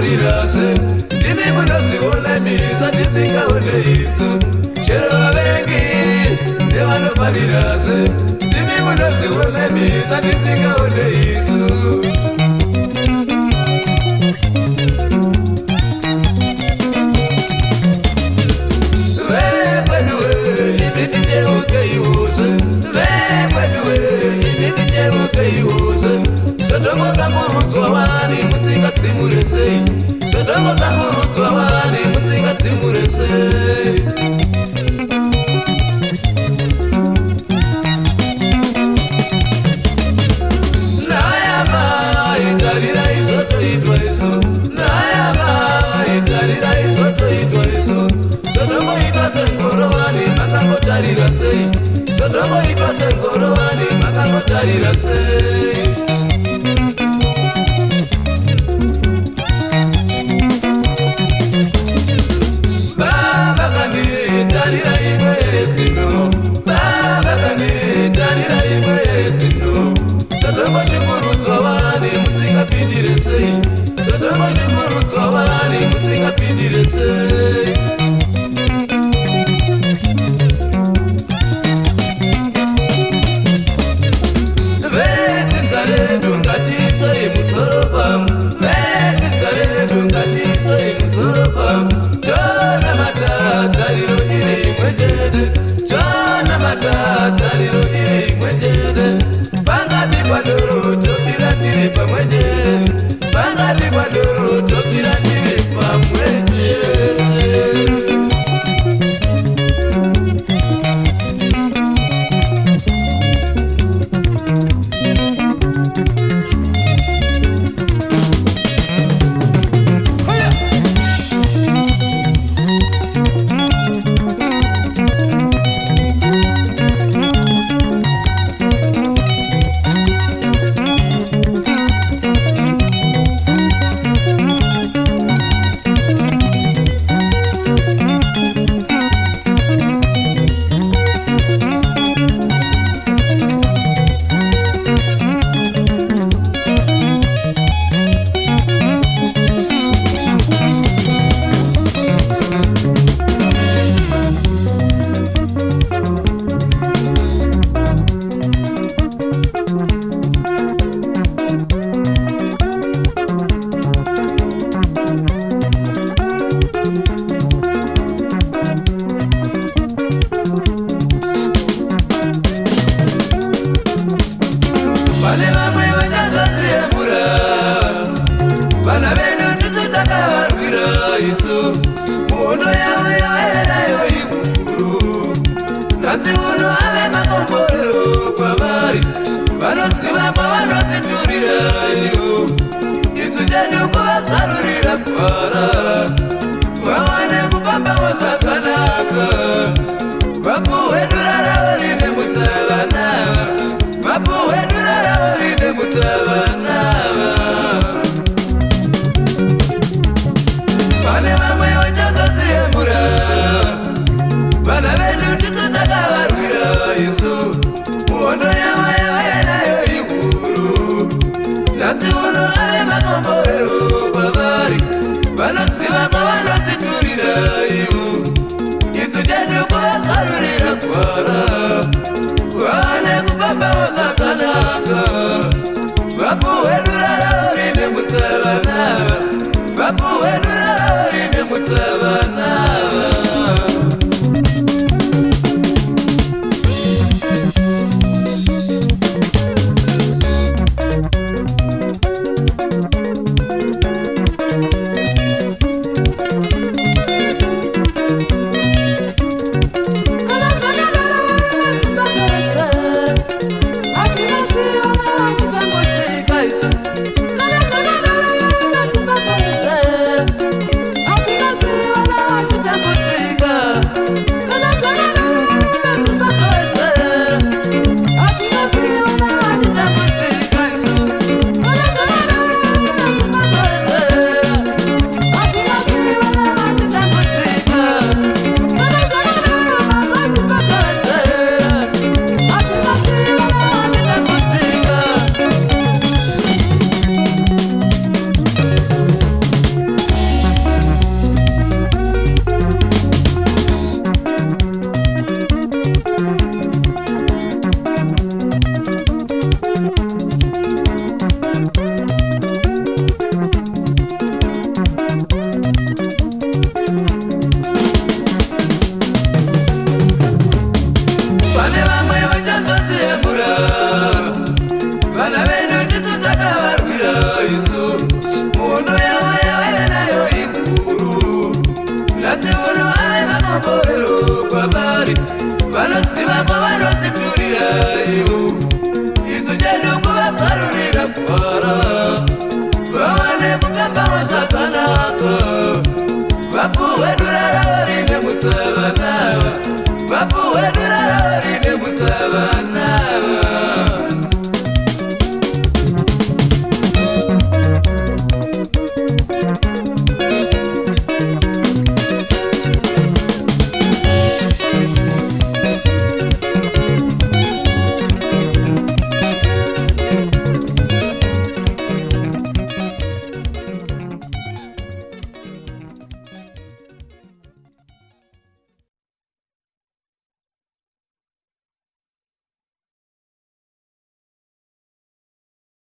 vanofarirase ndimi munoziona misa ndisingaone isu chero vavengi nevanofarirase ndimi munoziona misa ndisingaone isu Sodongo kangurudzwa wani musingatsimure sei Sodongo kangurudzwa wani musingatsimure sei Naya mai tarira izotoitwa iso Naya mai tarira izotoitwa iso Sodongo itwa sengoro wani makangotarira sei Sodongo itwa sengoro wani makangotarira sei Sodongo chikurudzwa wani musingapindire sei Vedzinza redu ngatisei musoro pamwe Vedzinza redu ngatisei musoro pamwe Chona matatariro iri imwe chete Chona matatariro iri imwe chete Pangabikwa doro topira tiri pamwe chete Pangabikwa doro topira tiri pamwe chete Vanosiva kwavanotiturirayo isu chedu kuvasarurira kwara vawane kupambawo zvakanaka vapuhwedura ravo rine mutsavanava vapuhwedura ravo rine mutsavanava pane vamwe vachazoziyemura vana vedu tisu takavarwira isu muhondo yavo yavaenayo ikuru nhasi uno ave makomborero kwavari vanoziva kwavanoziturira ivo isu chedu kuvasarurira kwara vawane kupambawo zvakanaka vapuhwedura ravo rine mutsavanava vapuhwedura ravo rine mutsavanava isu Muno yawe nayo ikuru Nasi unu ae makomborero kwa bari Balosi wapo